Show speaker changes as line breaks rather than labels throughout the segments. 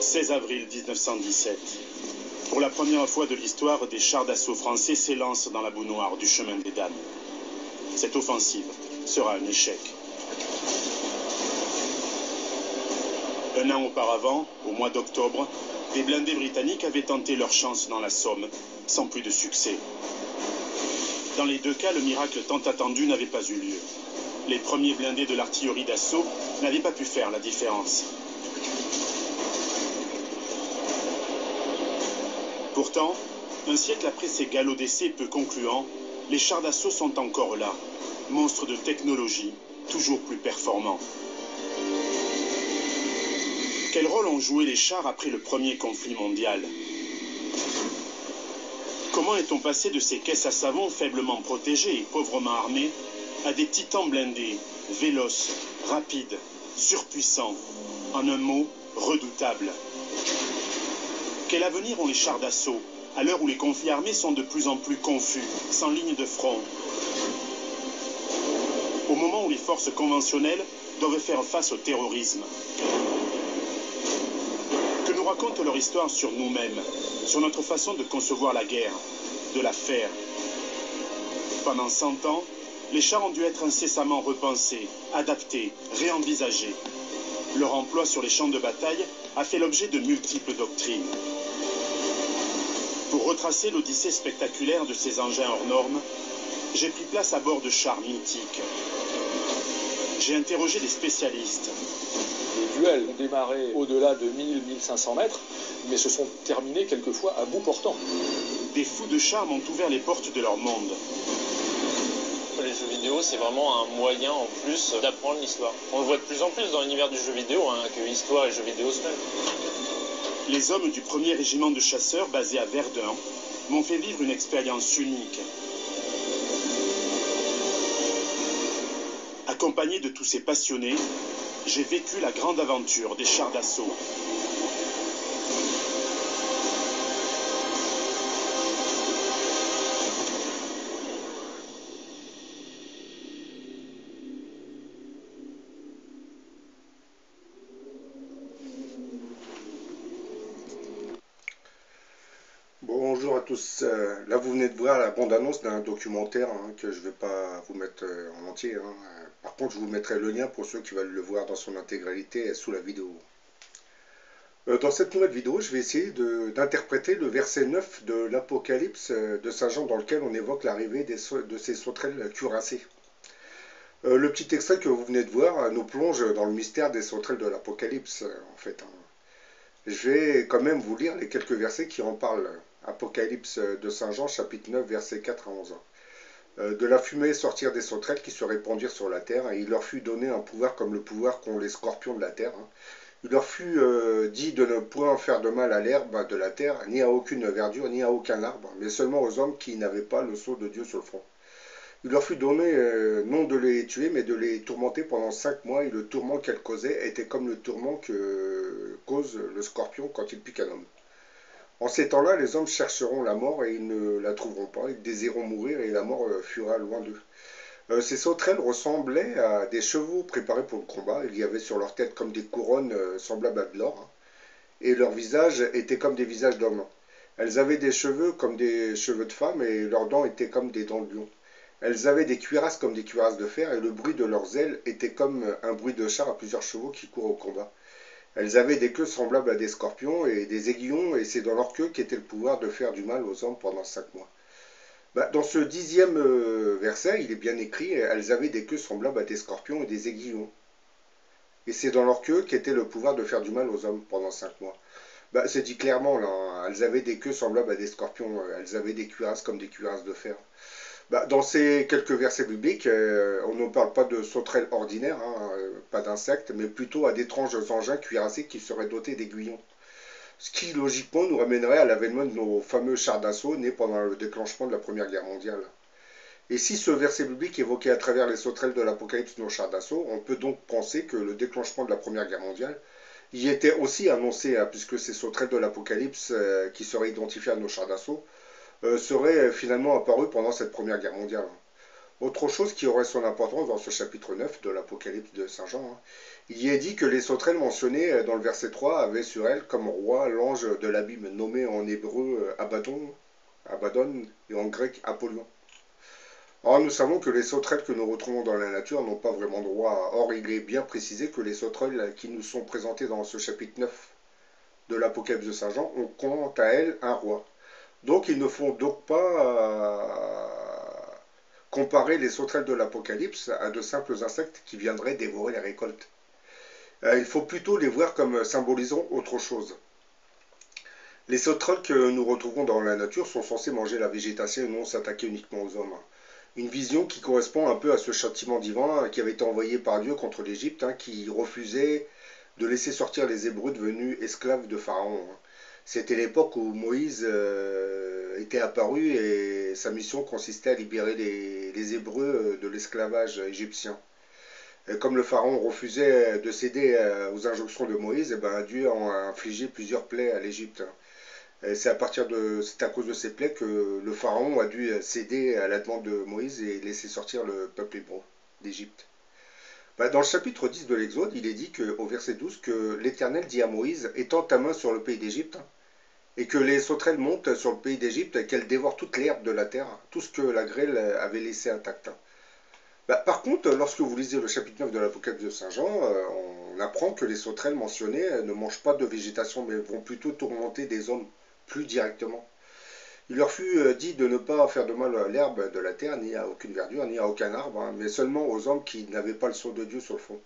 16 avril 1917. Pour la première fois de l'histoire, des chars d'assaut français s'élancent dans la boue noire du chemin des Dames. Cette offensive sera un échec. Un an auparavant, au mois d'octobre, des blindés britanniques avaient tenté leur chance dans la Somme, sans plus de succès. Dans les deux cas, le miracle tant attendu n'avait pas eu lieu. Les premiers blindés de l'artillerie d'assaut n'avaient pas pu faire la différence. Pourtant, un siècle après ces galops d'essai peu concluants, les chars d'assaut sont encore là, monstres de technologie, toujours plus performants. Quel rôle ont joué les chars après le premier conflit mondial? Comment est-on passé de ces caisses à savon faiblement protégées et pauvrement armées à des titans blindés, véloces, rapides, surpuissants, en un mot, redoutables? Quel avenir ont les chars d'assaut, à l'heure où les conflits armés sont de plus en plus confus, sans ligne de front? Au moment où les forces conventionnelles doivent faire face au terrorisme. Que nous raconte leur histoire sur nous-mêmes, sur notre façon de concevoir la guerre, de la faire? Pendant 100 ans, les chars ont dû être incessamment repensés, adaptés, réenvisagés. Leur emploi sur les champs de bataille a fait l'objet de multiples doctrines. Pour retracer l'odyssée spectaculaire de ces engins hors normes, j'ai pris place à bord de chars mythiques. J'ai interrogé des spécialistes.
Les duels ont démarré au-delà de 1000-1500 mètres, mais se sont terminés quelquefois à bout portant.
Des fous de chars m'ont ouvert les portes de leur monde.
Les jeux vidéo, c'est vraiment un moyen en plus d'apprendre l'histoire. On le voit de plus en plus dans l'univers du jeu vidéo, que histoire et jeux vidéo se mêlent.
Les hommes du 1er régiment de chasseurs basé à Verdun m'ont fait vivre une expérience unique. Accompagné de tous ces passionnés, j'ai vécu la grande aventure des chars d'assaut.
Bonjour à tous, là vous venez de voir la bande-annonce d'un documentaire que je ne vais pas vous mettre en entier. Par contre je vous mettrai le lien pour ceux qui veulent le voir dans son intégralité sous la vidéo. Dans cette nouvelle vidéo, je vais essayer d'interpréter le verset 9 de l'Apocalypse de Saint Jean dans lequel on évoque l'arrivée de ces sauterelles cuirassées. Le petit extrait que vous venez de voir nous plonge dans le mystère des sauterelles de l'Apocalypse en fait. Je vais quand même vous lire les quelques versets qui en parlent. Apocalypse de Saint Jean, chapitre 9, versets 4 à 11. De la fumée sortirent des sauterelles qui se répandirent sur la terre, et il leur fut donné un pouvoir comme le pouvoir qu'ont les scorpions de la terre. Il leur fut dit de ne point faire de mal à l'herbe de la terre, ni à aucune verdure, ni à aucun arbre, mais seulement aux hommes qui n'avaient pas le sceau de Dieu sur le front. Il leur fut donné non de les tuer, mais de les tourmenter pendant 5 mois, et le tourment qu'elles causaient était comme le tourment que cause le scorpion quand il pique un homme. En ces temps-là, les hommes chercheront la mort et ils ne la trouveront pas. Ils désireront mourir et la mort fuira loin d'eux. Ces sauterelles ressemblaient à des chevaux préparés pour le combat. Il y avait sur leur tête comme des couronnes semblables à de l'or. Et leurs visages étaient comme des visages d'hommes. Elles avaient des cheveux comme des cheveux de femmes et leurs dents étaient comme des dents de lion. Elles avaient des cuirasses comme des cuirasses de fer et le bruit de leurs ailes était comme un bruit de char à plusieurs chevaux qui courent au combat. Elles avaient des queues semblables à des scorpions et des aiguillons, et c'est dans leur queue qu'était le pouvoir de faire du mal aux hommes pendant 5 mois. Dans ce 10e verset, il est bien écrit, elles avaient des queues semblables à des scorpions et des aiguillons. Et c'est dans leur queue qu'était le pouvoir de faire du mal aux hommes pendant 5 mois. C'est dit clairement là, elles avaient des queues semblables à des scorpions, elles avaient des cuirasses comme des cuirasses de fer. Dans ces quelques versets bibliques, on ne parle pas de sauterelles ordinaires, pas d'insectes, mais plutôt à d'étranges engins cuirassés qui seraient dotés d'aiguillons. Ce qui, logiquement, nous ramènerait à l'avènement de nos fameux chars d'assaut nés pendant le déclenchement de la Première Guerre mondiale. Et si ce verset biblique évoquait à travers les sauterelles de l'Apocalypse nos chars d'assaut, on peut donc penser que le déclenchement de la Première Guerre mondiale y était aussi annoncé, puisque ces sauterelles de l'Apocalypse qui seraient identifiées à nos chars d'assaut, seraient finalement apparus pendant cette Première Guerre mondiale. Autre chose qui aurait son importance dans ce chapitre 9 de l'Apocalypse de Saint Jean, hein. Il y est dit que les sauterelles mentionnées dans le verset 3 avaient sur elles comme roi l'ange de l'abîme, nommé en hébreu Abaddon, et en grec Apollyon. Or, nous savons que les sauterelles que nous retrouvons dans la nature n'ont pas vraiment de roi. Or, il est bien précisé que les sauterelles qui nous sont présentées dans ce chapitre 9 de l'Apocalypse de Saint Jean ont quant à elles un roi. Donc, il ne faut donc pas comparer les sauterelles de l'Apocalypse à de simples insectes qui viendraient dévorer les récoltes. Il faut plutôt les voir comme symbolisant autre chose. Les sauterelles que nous retrouvons dans la nature sont censées manger la végétation et non s'attaquer uniquement aux hommes. Une vision qui correspond un peu à ce châtiment divin qui avait été envoyé par Dieu contre l'Égypte, qui refusait de laisser sortir les Hébreux devenus esclaves de Pharaon. C'était l'époque où Moïse était apparu et sa mission consistait à libérer les Hébreux de l'esclavage égyptien. Et comme le Pharaon refusait de céder aux injonctions de Moïse, Dieu a infligé plusieurs plaies à l'Égypte. C'est à cause de ces plaies que le Pharaon a dû céder à la demande de Moïse et laisser sortir le peuple hébreu d'Égypte. Dans le chapitre 10 de l'Exode, il est dit au verset 12 que l'Éternel dit à Moïse « Étends ta main sur le pays d'Égypte, et que les sauterelles montent sur le pays d'Égypte et qu'elles dévorent toute l'herbe de la terre, tout ce que la grêle avait laissé intact. » Par contre, lorsque vous lisez le chapitre 9 de l'Apocalypse de Saint Jean, on apprend que les sauterelles mentionnées ne mangent pas de végétation, mais vont plutôt tourmenter des hommes plus directement. Il leur fut dit de ne pas faire de mal à l'herbe de la terre, ni à aucune verdure, ni à aucun arbre, mais seulement aux hommes qui n'avaient pas le sceau de Dieu sur le front.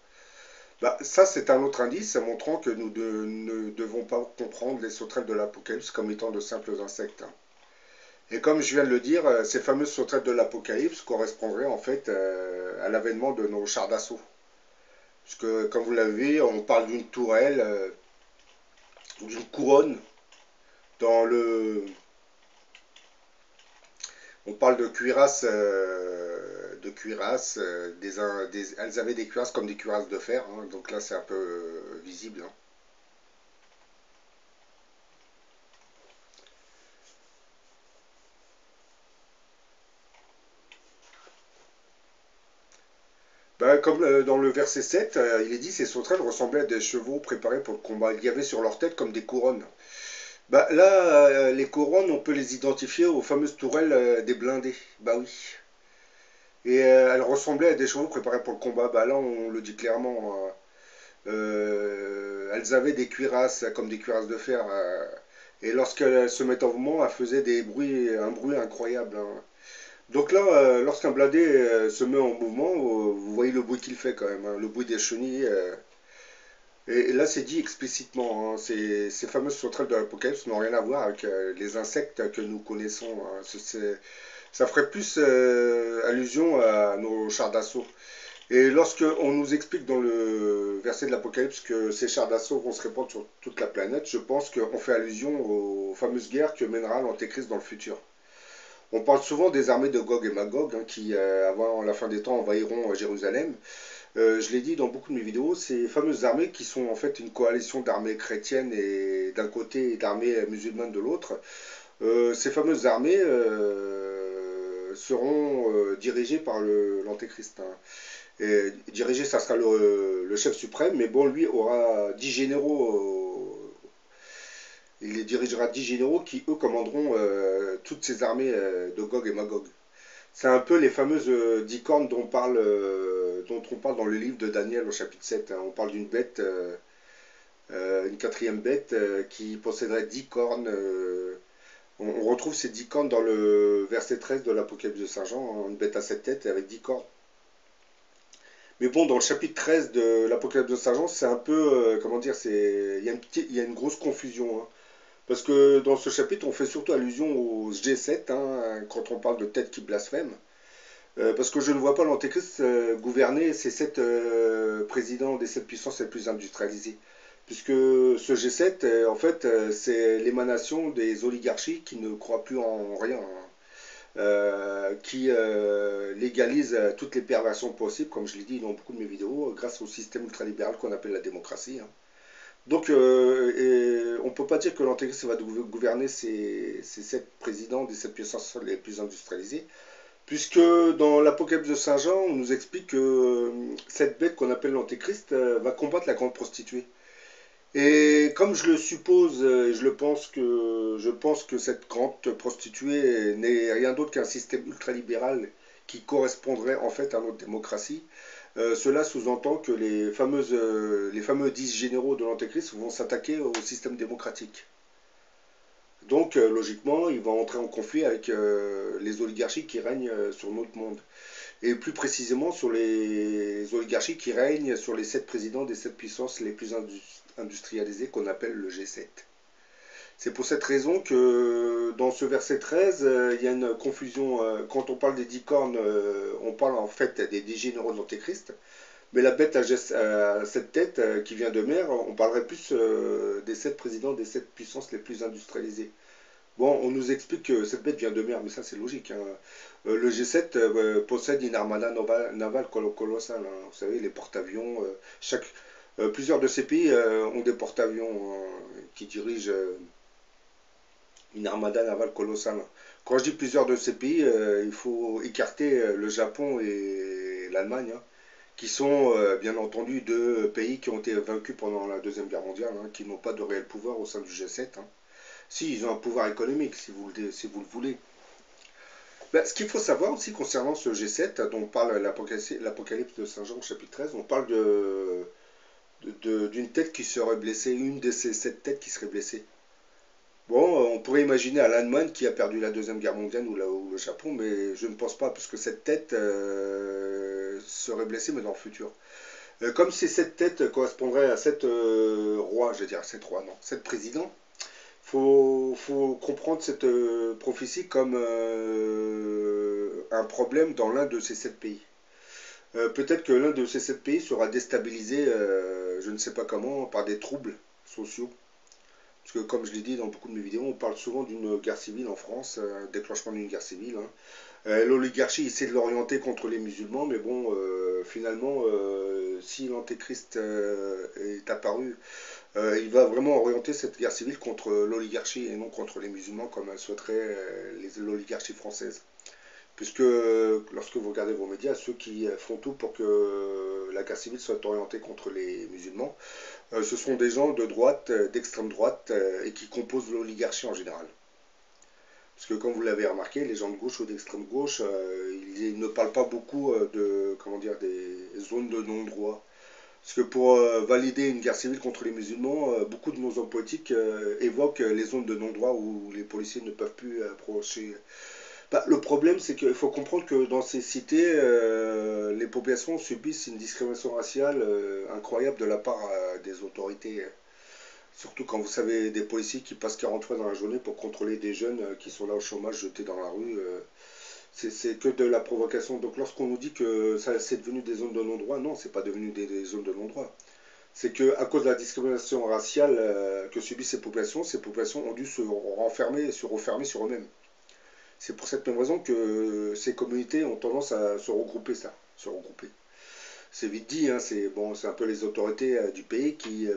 Ça, c'est un autre indice montrant que nous ne devons pas comprendre les sauterelles de l'Apocalypse comme étant de simples insectes. Et comme je viens de le dire, ces fameuses sauterelles de l'Apocalypse correspondraient en fait à l'avènement de nos chars d'assaut. Puisque, comme vous l'avez vu, on parle d'une tourelle, d'une couronne. On parle de cuirasses, elles avaient des cuirasses comme des cuirasses de fer, donc là c'est un peu visible. Comme dans le verset 7, il est dit, ces sauterelles ressemblaient à des chevaux préparés pour le combat. Il y avait sur leur tête comme des couronnes. Là, les couronnes, on peut les identifier aux fameuses tourelles des blindés. Oui. Et elles ressemblaient à des chevaux préparés pour le combat. Là, on le dit clairement. Elles avaient des cuirasses, comme des cuirasses de fer. Et lorsqu'elles se mettent en mouvement, elles faisaient un bruit incroyable. Donc là, lorsqu'un blindé se met en mouvement, vous voyez le bruit qu'il fait quand même. Le bruit des chenilles. Et là, c'est dit explicitement, ces fameuses sauterelles de l'Apocalypse n'ont rien à voir avec les insectes que nous connaissons. Ça ferait plus allusion à nos chars d'assaut. Et lorsqu'on nous explique dans le verset de l'Apocalypse que ces chars d'assaut vont se répandre sur toute la planète, je pense qu'on fait allusion aux fameuses guerres que mènera l'Antéchrist dans le futur. On parle souvent des armées de Gog et Magog qui, avant la fin des temps, envahiront Jérusalem. Je l'ai dit dans beaucoup de mes vidéos, ces fameuses armées qui sont en fait une coalition d'armées chrétiennes et d'un côté et d'armées musulmanes de l'autre, ces fameuses armées seront dirigées par l'Antéchrist. Et dirigé, ça sera le chef suprême, mais bon, lui aura 10 généraux. Il les dirigera 10 généraux qui, eux, commanderont toutes ces armées de Gog et Magog. C'est un peu les fameuses 10 cornes dont on parle dans le livre de Daniel au chapitre 7. On parle d'une bête, une quatrième bête qui posséderait 10 cornes. On retrouve ces 10 cornes dans le verset 13 de l'Apocalypse de Saint Jean, une bête à 7 têtes avec 10 cornes. Mais bon, dans le chapitre 13 de l'Apocalypse de Saint Jean, c'est un peu, comment dire, il y a une grosse confusion. Parce que dans ce chapitre, on fait surtout allusion aux G7, quand on parle de têtes qui blasphèment. Parce que je ne vois pas l'Antéchrist gouverner ces 7 présidents des 7 puissances les plus industrialisées. Puisque ce G7, en fait, c'est l'émanation des oligarchies qui ne croient plus en rien. Qui légalise toutes les perversions possibles, comme je l'ai dit dans beaucoup de mes vidéos, grâce au système ultralibéral qu'on appelle la démocratie. Donc, on ne peut pas dire que l'Antéchrist va gouverner ces 7 présidents des 7 puissances les plus industrialisées, Puisque dans l'Apocalypse de Saint Jean, on nous explique que cette bête qu'on appelle l'Antéchrist va combattre la grande prostituée. Et comme je le suppose, et je pense que cette grande prostituée n'est rien d'autre qu'un système ultralibéral qui correspondrait en fait à notre démocratie, cela sous-entend que les fameux 10 généraux de l'Antéchrist vont s'attaquer au système démocratique. Donc, logiquement, il va entrer en conflit avec les oligarchies qui règnent sur notre monde. Et plus précisément sur les oligarchies qui règnent sur les 7 présidents des 7 puissances les plus industrialisées qu'on appelle le G7. C'est pour cette raison que dans ce verset 13, il y a une confusion. Quand on parle des 10 cornes, on parle en fait des 10 généraux de l'Antéchrist. Mais la bête à 7 têtes qui vient de mer, on parlerait plus des 7 présidents des 7 puissances les plus industrialisées. Bon, on nous explique que cette bête vient de mer, mais ça c'est logique, hein. Le G7 possède une armada navale colossale, hein. Vous savez, les porte-avions. Plusieurs de ces pays ont des porte-avions qui dirigent une armada navale colossale. Quand je dis plusieurs de ces pays, il faut écarter le Japon et l'Allemagne, hein, qui sont bien entendu 2 pays qui ont été vaincus pendant la Deuxième Guerre mondiale, hein, qui n'ont pas de réel pouvoir au sein du G7. Hein. Si, ils ont un pouvoir économique, si vous le voulez. Ben, ce qu'il faut savoir aussi concernant ce G7, dont parle l'Apocalypse de Saint Jean, chapitre 13, on parle d'une tête qui serait blessée, une de ces 7 têtes qui serait blessée. Bon, on pourrait imaginer à l'Allemagne qui a perdu la Deuxième Guerre mondiale ou le Japon, mais je ne pense pas, parce que cette tête serait blessée, mais dans le futur. Comme si cette tête correspondrait à 7 rois, je vais dire 7 rois, non, 7 présidents, faut comprendre cette prophétie comme un problème dans l'un de ces 7 pays. Peut-être que l'un de ces 7 pays sera déstabilisé, je ne sais pas comment, par des troubles sociaux. Parce que comme je l'ai dit dans beaucoup de mes vidéos, on parle souvent d'une guerre civile en France, un déclenchement d'une guerre civile. Hein. L'oligarchie essaie de l'orienter contre les musulmans, mais bon, finalement, si l'antéchrist est apparu, il va vraiment orienter cette guerre civile contre l'oligarchie et non contre les musulmans comme souhaiterait l'oligarchie française. Puisque lorsque vous regardez vos médias, ceux qui font tout pour que la guerre civile soit orientée contre les musulmans, ce sont des gens de droite, d'extrême droite, et qui composent l'oligarchie en général. Parce que comme vous l'avez remarqué, les gens de gauche ou d'extrême gauche, ils ne parlent pas beaucoup des zones de non-droit. Parce que pour valider une guerre civile contre les musulmans, beaucoup de nos hommes politiques évoquent les zones de non-droit où les policiers ne peuvent plus approcher. Bah, le problème, c'est qu'il faut comprendre que dans ces cités, les populations subissent une discrimination raciale incroyable de la part des autorités. Surtout quand vous savez des policiers qui passent 40 fois dans la journée pour contrôler des jeunes qui sont là au chômage, jetés dans la rue. C'est que de la provocation. Donc lorsqu'on nous dit que c'est devenu des zones de non-droit, non, c'est pas devenu des zones de non-droit. C'est qu'à cause de la discrimination raciale que subissent ces populations ont dû se refermer sur eux-mêmes. C'est pour cette même raison que ces communautés ont tendance à se regrouper, C'est vite dit, hein, c'est un peu les autorités du pays qui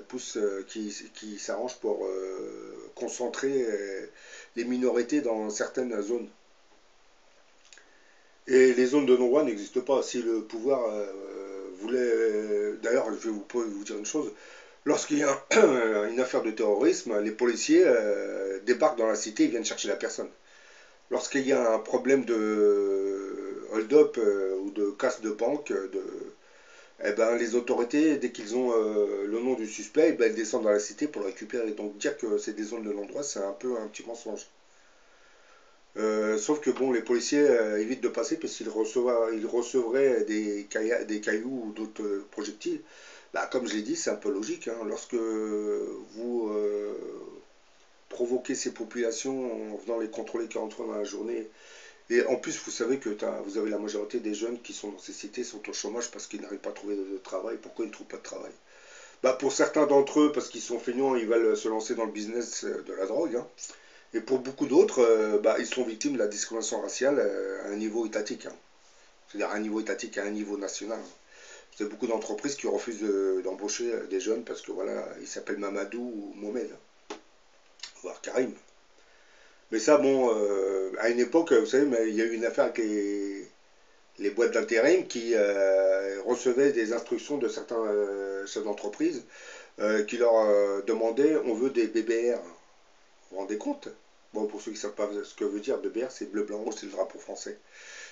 qui s'arrangent pour concentrer les minorités dans certaines zones. Et les zones de non-droit n'existent pas. Si le pouvoir voulait... D'ailleurs, je vais vous dire une chose. Lorsqu'il y a une affaire de terrorisme, les policiers débarquent dans la cité et viennent chercher la personne. Lorsqu'il y a un problème de hold-up ou de casse de banque, eh ben, les autorités, dès qu'ils ont le nom du suspect, eh ben, elles descendent dans la cité pour le récupérer. Donc dire que c'est des zones de non-droit, c'est un peu un petit mensonge. Sauf que bon, les policiers évitent de passer parce qu'ils recevraient des cailloux ou d'autres projectiles. Bah, comme je l'ai dit, c'est un peu logique. Hein. Lorsque vous provoquer ces populations en venant les contrôler 40 fois dans la journée. Et en plus, vous savez que vous avez la majorité des jeunes qui sont dans ces cités sont au chômage parce qu'ils n'arrivent pas à trouver de travail. Pourquoi ils ne trouvent pas de travail? Bah, pour certains d'entre eux, parce qu'ils sont feignants, ils veulent se lancer dans le business de la drogue. Hein. Et pour beaucoup d'autres, ils sont victimes de la discrimination raciale à un niveau étatique. Hein. C'est-à-dire à un niveau étatique, à un niveau national. Hein. C'est beaucoup d'entreprises qui refusent d'embaucher des jeunes parce que voilà, ils s'appellent Mamadou ou Mohamed. Voire Karim. Mais ça, bon, à une époque, vous savez, mais il y a eu une affaire avec les boîtes d'intérim qui recevaient des instructions de certains chefs d'entreprise qui leur demandaient on veut des BBR. Vous vous rendez compte? Bon, pour ceux qui ne savent pas ce que veut dire BBR, c'est bleu, blanc, rouge, c'est le drapeau français.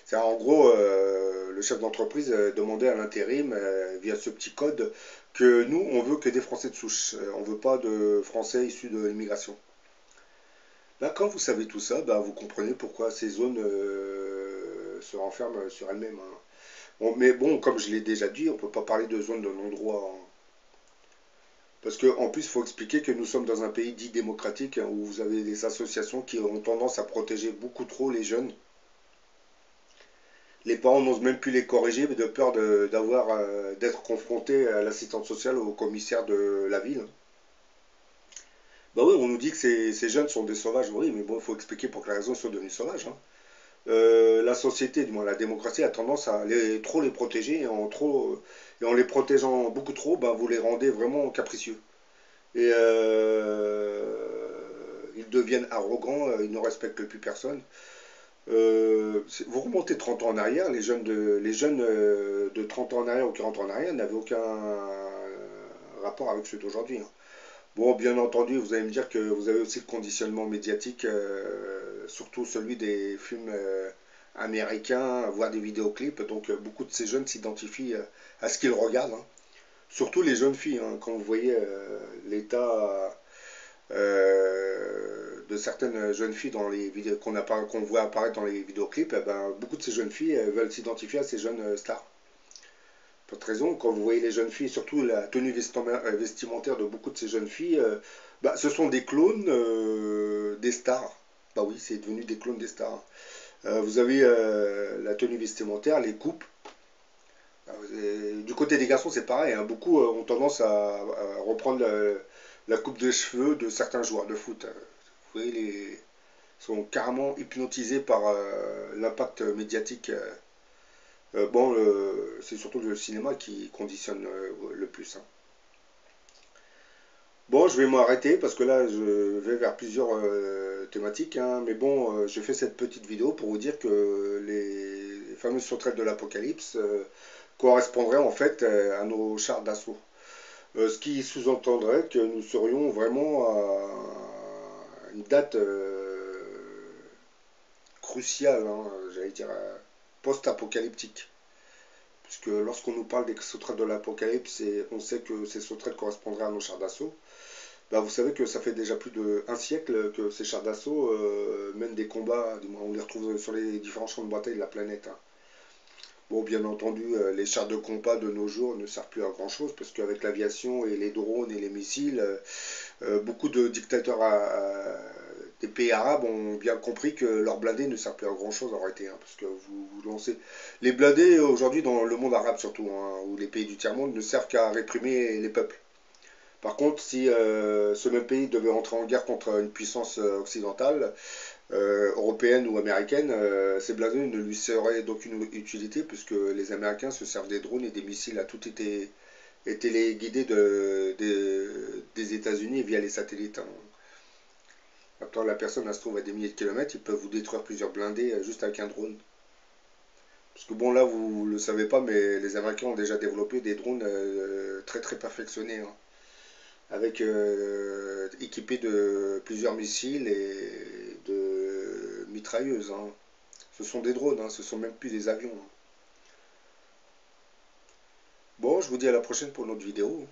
C'est en gros, le chef d'entreprise demandait à l'intérim, via ce petit code, que nous, on veut que des Français de souche. On veut pas de Français issus de l'immigration. Là, quand vous savez tout ça, bah, vous comprenez pourquoi ces zones se renferment sur elles-mêmes, hein. Bon, mais bon, comme je l'ai déjà dit, on ne peut pas parler de zone de non-droit, hein. Parce qu'en plus, il faut expliquer que nous sommes dans un pays dit démocratique, hein, où vous avez des associations qui ont tendance à protéger beaucoup trop les jeunes. Les parents n'osent même plus les corriger, mais de peur d'être confrontés à l'assistante sociale ou au commissaire de la ville. Bah oui, on nous dit que ces jeunes sont des sauvages, oui, mais bon, il faut expliquer pour quelle raison ils sont devenus sauvages, hein. La société, du moins la démocratie, a tendance à trop les protéger, et en les protégeant beaucoup trop, bah, vous les rendez vraiment capricieux. Et ils deviennent arrogants, ils ne respectent plus personne. Vous remontez 30 ans en arrière, les jeunes de 30 ans en arrière ou 40 ans en arrière n'avaient aucun rapport avec ceux d'aujourd'hui, hein. Bon, bien entendu, vous allez me dire que vous avez aussi le conditionnement médiatique, surtout celui des films américains, voire des vidéoclips. Donc, beaucoup de ces jeunes s'identifient à ce qu'ils regardent, hein. Surtout les jeunes filles, hein. Quand vous voyez l'état de certaines jeunes filles dans les vidéos qu'on voit apparaître dans les vidéoclips, eh ben, beaucoup de ces jeunes filles veulent s'identifier à ces jeunes stars. Pas de raison, quand vous voyez les jeunes filles, surtout la tenue vestimentaire de beaucoup de ces jeunes filles, bah, ce sont des clones des stars. Bah oui, c'est devenu des clones des stars. Vous avez la tenue vestimentaire, les coupes. Du côté des garçons, c'est pareil, hein. Beaucoup ont tendance à reprendre la coupe de cheveux de certains joueurs de foot. Vous voyez, ils sont carrément hypnotisés par l'impact médiatique. Bon, c'est surtout le cinéma qui conditionne le plus, hein. Bon, je vais m'arrêter parce que là, je vais vers plusieurs thématiques, hein. Mais bon, je fais cette petite vidéo pour vous dire que les fameuses sauterelles de l'Apocalypse correspondraient en fait à nos chars d'assaut. Ce qui sous-entendrait que nous serions vraiment à une date cruciale, hein, j'allais dire post-apocalyptique. Puisque lorsqu'on nous parle des sauterelles de l'Apocalypse, on sait que ces sauterelles correspondraient à nos chars d'assaut. Bah, vous savez que ça fait déjà plus d'un siècle que ces chars d'assaut mènent des combats, on les retrouve sur les différents champs de bataille de la planète, hein. Bon, bien entendu, les chars de combat de nos jours ne servent plus à grand chose, parce qu'avec l'aviation et les drones et les missiles, beaucoup de dictateurs des pays arabes ont bien compris que leurs blindés ne servent plus à grand chose en réalité, hein, parce que vous lancez. Les blindés aujourd'hui dans le monde arabe surtout, hein, ou les pays du tiers-monde, ne servent qu'à réprimer les peuples. Par contre, si ce même pays devait entrer en guerre contre une puissance occidentale, européenne ou américaine, ces blindés ne lui seraient d'aucune utilité, puisque les Américains se servent des drones et des missiles à tout été téléguidés des États-Unis via les satellites, hein. Maintenant, la personne elle se trouve à des milliers de kilomètres, ils peuvent vous détruire plusieurs blindés juste avec un drone. Parce que bon, là, vous ne le savez pas, mais les Américains ont déjà développé des drones très très perfectionnés, hein, avec équipés de plusieurs missiles et de mitrailleuses, hein. Ce sont des drones, hein, ce sont même plus des avions, hein. Bon, je vous dis à la prochaine pour une autre vidéo.